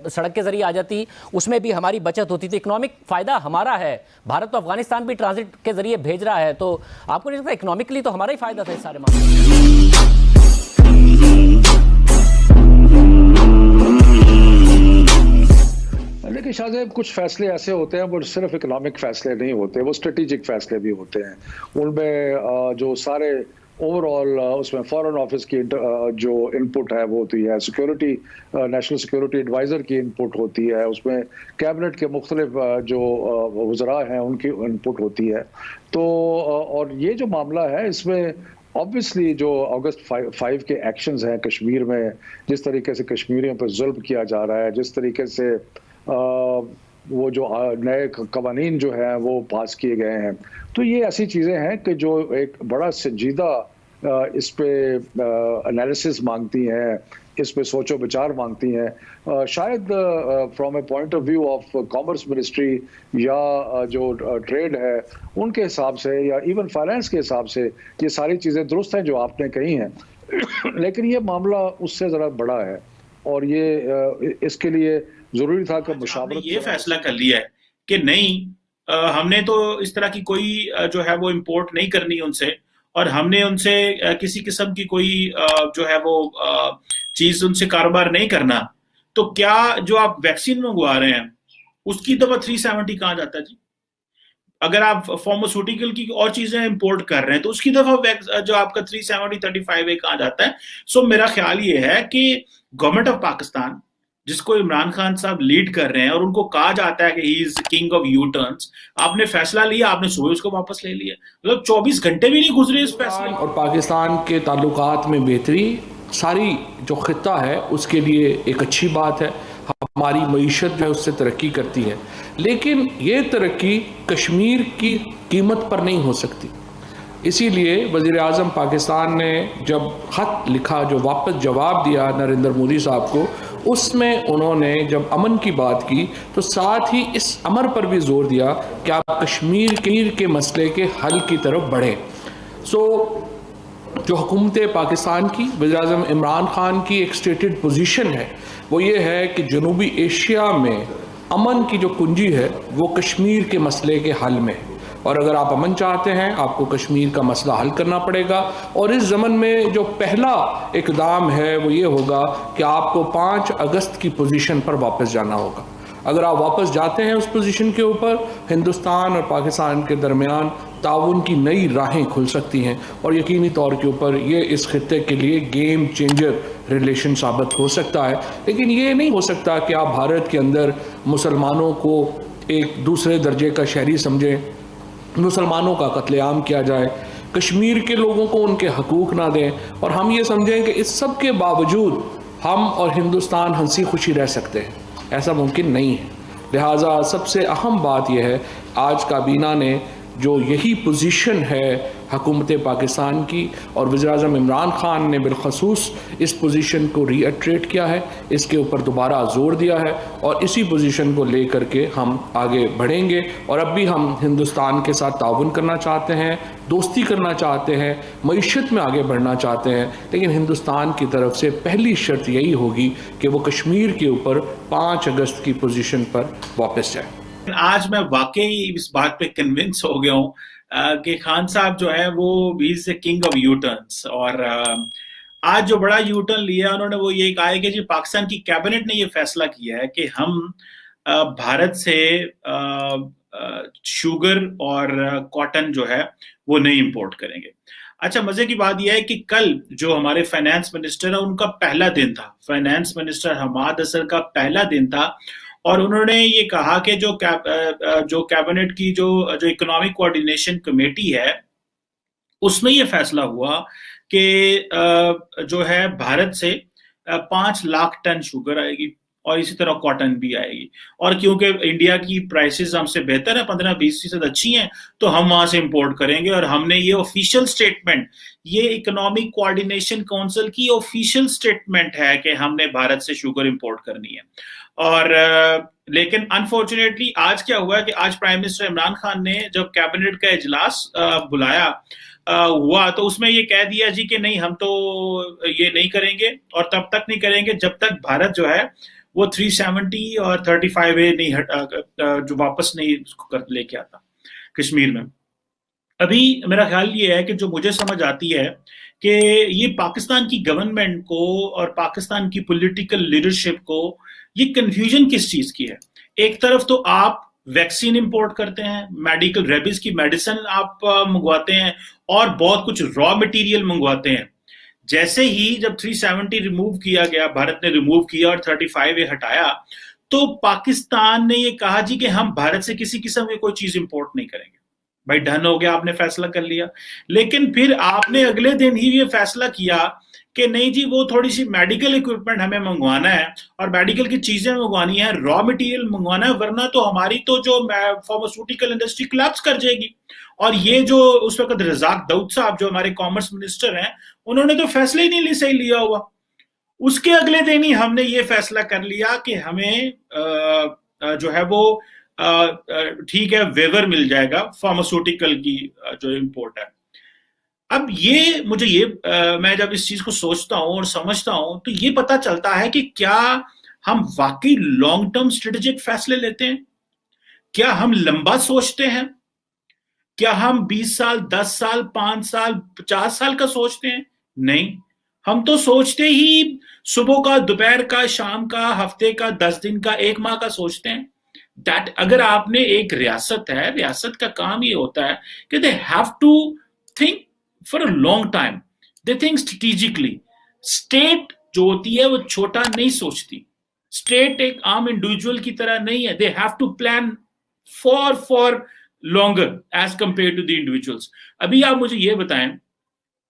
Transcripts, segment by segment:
सड़क के जरिए आ जाती, उसमें भी हमारी बचत होती। तो इकोनॉमिक फायदा हमारा है। भारत तो अफगानिस्तान भी ट्रांजिट के जरिए भेज रहा है, तो आपको नहीं लगता इकोनॉमिकली तो हमारा ही फायदा था इस सारे मामले? देखिए शाहजेब, कुछ फैसले ऐसे होते हैं वो सिर्फ इकोनॉमिक फैसले नहीं होते, वो स्ट्रेटेजिक फैसले भी होते हैं। उनमें जो सारे ओवरऑल उसमें फॉरेन ऑफिस की जो इनपुट है वो होती है, सिक्योरिटी नेशनल सिक्योरिटी एडवाइज़र की इनपुट होती है, उसमें कैबिनेट के मुख्तलिफ जो वज़रा हैं उनकी इनपुट होती है। तो और ये जो मामला है इसमें ऑब्वियसली जो अगस्त 5 के एक्शंस हैं कश्मीर में, जिस तरीके से कश्मीरियों पर जुल्म किया जा रहा है, जिस तरीके से वो जो नए कवानीन जो हैं वो पास किए गए हैं, तो ये ऐसी चीज़ें हैं कि जो एक बड़ा संजीदा इस पे एनालिसिस मांगती हैं, इस पे सोचो विचार मांगती हैं। शायद from A point of view of commerce ministry या जो ट्रेड है उनके हिसाब से या इवन फाइनेंस के हिसाब से ये सारी चीज़ें दुरुस्त हैं जो आपने कही हैं लेकिन ये मामला उससे ज़रा बड़ा है और ये इसके लिए जरूरी था कि मुशावरत ये फैसला कर लिया है कि नहीं, हमने तो इस तरह की कोई जो है वो इंपोर्ट नहीं करनी उनसे, और हमने उनसे किसी किस्म की कोई जो है वो चीज उनसे कारोबार नहीं करना। तो क्या जो आप वैक्सीन मंगवा रहे हैं उसकी दफा 370 कहाँ जाता है जी? अगर आप फार्मास्यूटिकल की और चीजें इंपोर्ट कर रहे हैं तो उसकी दफा जो आपका 370 35 कहाँ जाता है? सो मेरा ख्याल ये है कि गवर्नमेंट ऑफ पाकिस्तान, जिसको इमरान खान साहब लीड कर रहे हैं और उनको कहा जाता है कि he is king of you turns, आपने फैसला लिया, आपने सुबह उसको वापस ले लिया, मतलब 24 घंटे भी नहीं गुजरे इस फैसले और पाकिस्तान के ताल्लुकात में बेहतरी सारी जो खित्ता है उसके लिए एक अच्छी बात है। हमारी मईशत जो है उससे तरक्की करती है, लेकिन ये तरक्की कश्मीर की कीमत पर नहीं हो सकती। इसीलिए वज़ीर आज़म पाकिस्तान ने जब ख़त लिखा, जो वापस जवाब दिया नरेंद्र मोदी साहब को, उसमें उन्होंने जब अमन की बात की तो साथ ही इस अमर पर भी जोर दिया कि आप कश्मीर के मसले के हल की तरफ बढ़ें। जो हुकूमत पाकिस्तान की, वज़ीर आज़म इमरान खान की एक स्टेटेड पोजीशन है वो ये है कि जनूबी एशिया में अमन की जो कुंजी है वो कश्मीर के मसले के हल में है, और अगर आप अमन चाहते हैं आपको कश्मीर का मसला हल करना पड़ेगा। और इस ज़मन में जो पहला इक़दाम है वो ये होगा कि आपको 5 अगस्त की पोजीशन पर वापस जाना होगा। अगर आप वापस जाते हैं उस पोजीशन के ऊपर, हिंदुस्तान और पाकिस्तान के दरमियान ताउन की नई राहें खुल सकती हैं और यकीनी तौर के ऊपर ये इस खित्ते के लिए गेम चेंजर रिलेशन साबित हो सकता है। लेकिन ये नहीं हो सकता कि आप भारत के अंदर मुसलमानों को एक दूसरे दर्जे का शहरी समझें, मुसलमानों का कत्लेआम किया जाए, कश्मीर के लोगों को उनके हकूक़ ना दें, और हम ये समझें कि इस सब के बावजूद हम और हिंदुस्तान हंसी खुशी रह सकते हैं। ऐसा मुमकिन नहीं है। लिहाजा सबसे अहम बात यह है, आज काबीना ने जो यही पोजीशन है हुकूमत पाकिस्तान की और वज़ीर आज़म इमरान खान ने बिलखसूस इस पोजीशन को रीअट्रेट किया है, इसके ऊपर दोबारा ज़ोर दिया है और इसी पोजीशन को ले करके हम आगे बढ़ेंगे। और अब भी हम हिंदुस्तान के साथ ताउन करना चाहते हैं, दोस्ती करना चाहते हैं, मईशत में आगे बढ़ना चाहते हैं, लेकिन हिंदुस्तान की तरफ से पहली शर्त यही होगी कि वो कश्मीर के ऊपर 5 अगस्त की पोजीशन पर वापस जाए। आज मैं वाकई इस बात पे कन्विंस हो गया हूँ कि खान साहब जो है वो he is the king of you turns. और आज जो बड़ा यू टर्न लिया उन्होंने वो ये कहा है कि जी पाकिस्तान की कैबिनेट ने ये फैसला किया है कि हम भारत से शुगर और कॉटन जो है वो नहीं इंपोर्ट करेंगे। अच्छा, मजे की बात यह है कि कल जो हमारे फाइनेंस मिनिस्टर है उनका पहला दिन था, फाइनेंस मिनिस्टर हमाद असर का पहला दिन था, और उन्होंने ये कहा कि जो कैबिनेट की जो इकोनॉमिक कोऑर्डिनेशन कमेटी है उसमें ये फैसला हुआ कि जो है भारत से 5 लाख टन शुगर आएगी और इसी तरह कॉटन भी आएगी। और क्योंकि इंडिया की प्राइसेस हमसे बेहतर है, 15-20% अच्छी हैं, तो हम वहां से इंपोर्ट करेंगे। और हमने ये ऑफिशियल स्टेटमेंट, ये इकोनॉमिक कोऑर्डिनेशन काउंसिल की ऑफिशियल स्टेटमेंट है कि हमने भारत से शुगर इंपोर्ट करनी है। और लेकिन अनफॉर्चुनेटली आज क्या हुआ कि आज प्राइम मिनिस्टर इमरान खान ने जब कैबिनेट का इजलास बुलाया हुआ तो उसमें ये कह दिया जी कि नहीं, हम तो ये नहीं करेंगे और तब तक नहीं करेंगे जब तक भारत जो है वो 370 और 35A नहीं जो वापस नहीं लेके आता कश्मीर में। अभी मेरा ख्याल ये है कि जो मुझे समझ आती है कि ये पाकिस्तान की गवर्नमेंट को और पाकिस्तान की पॉलिटिकल लीडरशिप को ये कंफ्यूजन किस चीज की है। एक तरफ तो आप वैक्सीन इंपोर्ट करते हैं, मेडिकल रेबीज की मेडिसिन आप मंगवाते हैं और बहुत कुछ रॉ मटेरियल मंगवाते हैं। जैसे ही जब 370 रिमूव किया गया, भारत ने रिमूव किया और 35A हटाया, तो पाकिस्तान ने ये कहा जी कि हम भारत से किसी किस्म की कोई चीज इंपोर्ट नहीं करेंगे। भाई डन हो गया, आपने फैसला कर लिया। लेकिन फिर आपने अगले दिन ही ये फैसला किया कि नहीं जी, वो थोड़ी सी मेडिकल इक्विपमेंट हमें मंगवाना है और मेडिकल की चीजें मंगवानी है, रॉ मटेरियल मंगवाना है, वरना तो हमारी तो जो फार्मास्यूटिकल इंडस्ट्री कोलैप्स कर जाएगी। और ये जो उस वक्त रजाक दाऊद साहब जो हमारे कॉमर्स मिनिस्टर हैं, उन्होंने तो फैसला ही नहीं सही लिया हुआ। उसके अगले दिन ही हमने ये फैसला कर लिया कि हमें जो है वो ठीक है वेवर मिल जाएगा फार्मास्यूटिकल की जो इंपोर्ट है। अब ये मुझे ये मैं जब इस चीज को सोचता हूं और समझता हूं तो ये पता चलता है कि क्या हम वाकई लॉन्ग टर्म स्ट्रेटेजिक फैसले लेते हैं, क्या हम लंबा सोचते हैं, क्या हम 20 साल 10 साल 5 साल 50 साल का सोचते हैं? नहीं, हम तो सोचते ही सुबह का, दोपहर का, शाम का, हफ्ते का, 10 दिन का, 1 माह का सोचते हैं। दैट अगर आपने एक रियासत है, रियासत का काम ये होता है कि they have to think for a long time, they think strategically. State जो होती है वो छोटा नहीं सोचती, स्टेट एक आम इंडिविजुअल की तरह नहीं है, they have to plan for longer as compare to the individuals. अभी आप मुझे ये बताएं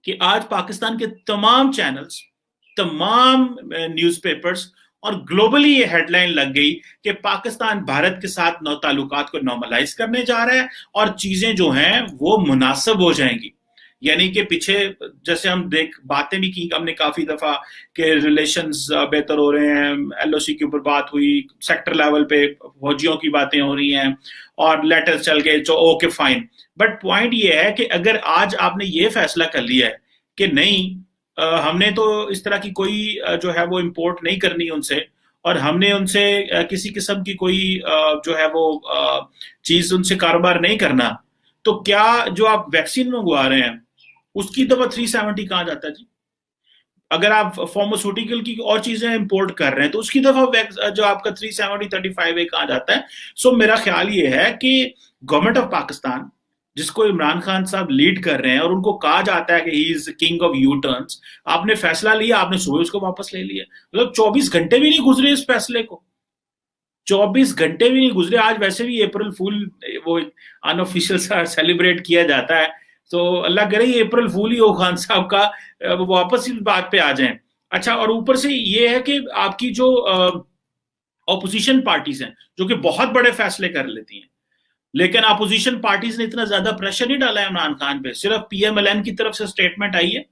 कि आज पाकिस्तान के तमाम चैनल्स, तमाम न्यूज़पेपर्स और ग्लोबली ये हेडलाइन लग गई कि पाकिस्तान भारत के साथ ताल्लुकात को नॉर्मलाइज करने जा रहा है और चीजें जो हैं वो मुनासिब हो जाएंगी। यानी कि पीछे जैसे हम बातें भी की हमने काफी दफा कि रिलेशंस बेहतर हो रहे हैं, एलओसी के ऊपर बात हुई, सेक्टर लेवल पे फौजियों की बातें हो रही हैं और लेटर्स चल गए, जो ओके फाइन। बट पॉइंट ये है कि अगर आज आपने ये फैसला कर लिया है कि नहीं, हमने तो इस तरह की कोई जो है वो इंपोर्ट नहीं करनी उनसे, और हमने उनसे किसी किस्म की कोई जो है वो चीज उनसे कारोबार नहीं करना, तो क्या जो आप वैक्सीन मंगवा रहे हैं उसकी दफा 370 कहाँ जाता है जी? अगर आप फार्मास्यूटिकल की और चीजें इंपोर्ट कर रहे हैं तो उसकी दफा जो आपका 370 35A कहाँ जाता है? सो मेरा ख्याल ये है कि गवर्नमेंट ऑफ पाकिस्तान, जिसको इमरान खान साहब लीड कर रहे हैं और उनको कहा जाता है कि he is king of you turns, आपने फैसला लिया, आपने सुबह उसको वापस ले लिया। मतलब 24 घंटे भी नहीं गुजरे इस फैसले को, 24 घंटे भी नहीं गुजरे। आज वैसे भी अप्रैल फूल वो अनऑफिशियल सा सेलिब्रेट किया जाता है, तो अल्लाह करे ये अप्रैल फूल ही हो खान साहब का, वो वापस इस बात पे आ जाएं। अच्छा, और ऊपर से ये है कि आपकी जो ऑपोजिशन पार्टीज हैं जो कि बहुत बड़े फैसले कर लेती हैं, लेकिन अपोजिशन पार्टीज ने इतना ज्यादा प्रेशर नहीं डाला है इमरान खान पे। सिर्फ PMLN की तरफ से स्टेटमेंट आई है,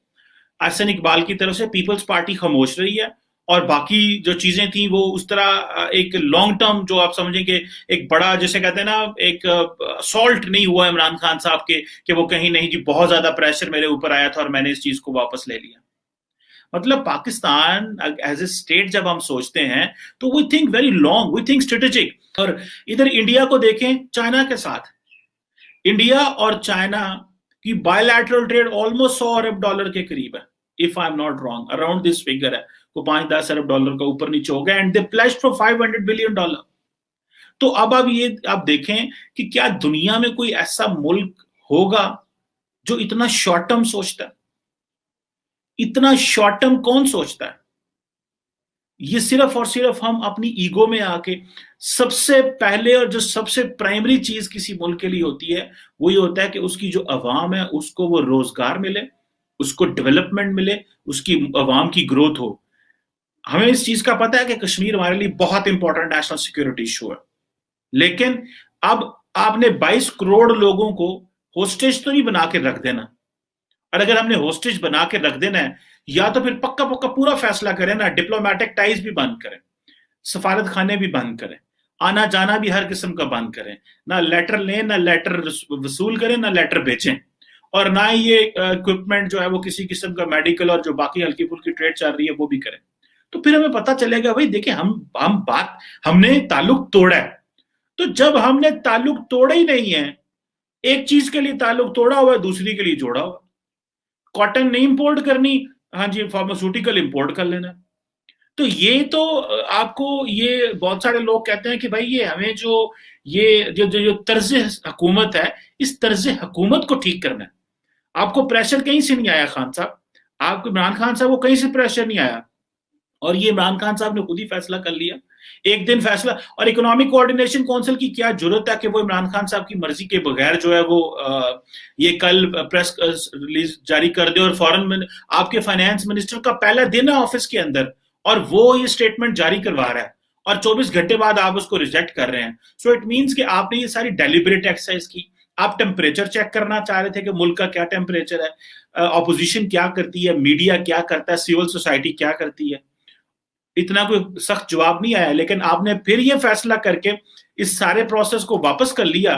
एहसन इकबाल की तरफ से, पीपल्स पार्टी खामोश रही है, और बाकी जो चीजें थी वो उस तरह एक लॉन्ग टर्म जो आप समझें कि एक बड़ा, जैसे कहते हैं ना, एक असॉल्ट नहीं हुआ इमरान खान साहब के कि वो कहीं नहीं जी बहुत ज्यादा प्रेशर मेरे ऊपर आया था और मैंने इस चीज को वापस ले लिया। मतलब पाकिस्तान एज ए स्टेट जब हम सोचते हैं तो we think very long, we think strategic. और इधर इंडिया को देखें, चाइना के साथ, इंडिया और चाइना की बायलैटरल ट्रेड ऑलमोस्ट $100 अरब के करीब है, if I am not wrong, around this figure है, को $5-10 अरब का ऊपर नीचे हो गया, and they pledged for $500 billion. तो अब ये आप देखें कि क्या दुनिया में कोई ऐसा मुल्क होगा जो इतना शॉर्ट टर्म सोचता है? इतना शॉर्ट टर्म कौन सोचता है? ये सिर्फ और सिर्फ हम अपनी ईगो में आके, सबसे पहले और जो सबसे प्राइमरी चीज किसी मुल्क के लिए होती है वो ये होता है कि उसकी जो अवाम है उसको वो रोजगार मिले, उसको डेवलपमेंट मिले, उसकी अवाम की ग्रोथ हो। हमें इस चीज का पता है कि कश्मीर हमारे लिए बहुत इंपॉर्टेंट नेशनल सिक्योरिटी इशू है, लेकिन अब आपने 22 करोड़ लोगों को होस्टेज तो नहीं बना के रख देना। और अगर हमने होस्टेज बना के रख देना है, या तो फिर पक्का पक्का पूरा फैसला करें ना, डिप्लोमेटिक टाइज भी बंद करें, सफारत खाने भी बंद करें, आना जाना भी हर किस्म का बंद करें, ना लेटर लें, ना लेटर वसूल करें, ना लेटर बेचें, और ना ही ये इक्विपमेंट जो है वो किसी किस्म का मेडिकल और जो बाकी हल्की फुल्की ट्रेड चल रही है वो भी करें। तो फिर हमें पता चलेगा भाई देखिए हमने ताल्लुक तोड़ा है। तो जब हमने ताल्लुक तोड़ा ही नहीं है, एक चीज के लिए ताल्लुक तोड़ा हुआ है, दूसरी के लिए जोड़ा हुआ। कॉटन नहीं इंपोर्ट करनी, हाँ जी फार्मास्यूटिकल इंपोर्ट कर लेना। तो ये तो आपको ये बहुत सारे लोग कहते हैं कि भाई ये हमें जो तर्ज हुकूमत है, इस तर्ज हुकूमत को ठीक करना है। आपको प्रेशर कहीं से नहीं आया खान साहब, आपको इमरान खान साहब को कहीं से प्रेशर नहीं आया, और ये इमरान खान साहब ने खुद ही फैसला कर लिया एक दिन फैसला। और इकोनॉमिक कोऑर्डिनेशन काउंसिल की क्या जरूरत है कि वो इमरान खान साहब की मर्जी के बगैर जो है वो ये कल प्रेस रिलीज जारी कर दे, और फौरन में आपके फाइनेंस मिनिस्टर का पहला दिन है ऑफिस के अंदर और वो ये स्टेटमेंट जारी करवा रहा है, और 24 घंटे बाद आप उसको रिजेक्ट कर रहे हैं। सो इट मीन्स कि आपने ये सारी डेलिबरेट एक्सरसाइज की। आप टेम्परेचर चेक करना चाह रहे थे कि मुल्क का क्या टेम्परेचर है, ऑपोजिशन क्या करती है, मीडिया क्या करता है, सिविल सोसाइटी क्या करती है। इतना कोई सख्त जवाब नहीं आया, लेकिन आपने फिर ये फैसला करके इस सारे प्रोसेस को वापस कर लिया,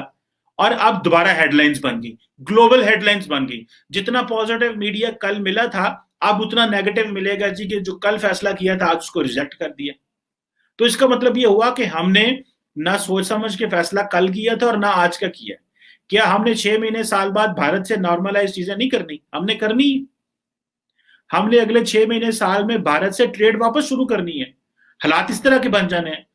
और अब दोबारा हेडलाइंस बन गई, ग्लोबल हेडलाइंस बन गई। जितना पॉजिटिव मीडिया कल मिला था, अब उतना नेगेटिव मिलेगा जी कि जो कल फैसला किया था आज उसको रिजेक्ट कर दिया। तो इसका मतलब ये हुआ कि हमने ना सोच समझ के फैसला कल किया था और ना आज का किया। क्या हमने 6 महीने साल बाद भारत से नॉर्मलाइज चीजें नहीं करनी? हमने करनी। हमने अगले 6 महीने साल में भारत से ट्रेड वापस शुरू करनी है। हालात इस तरह के बन जाने हैं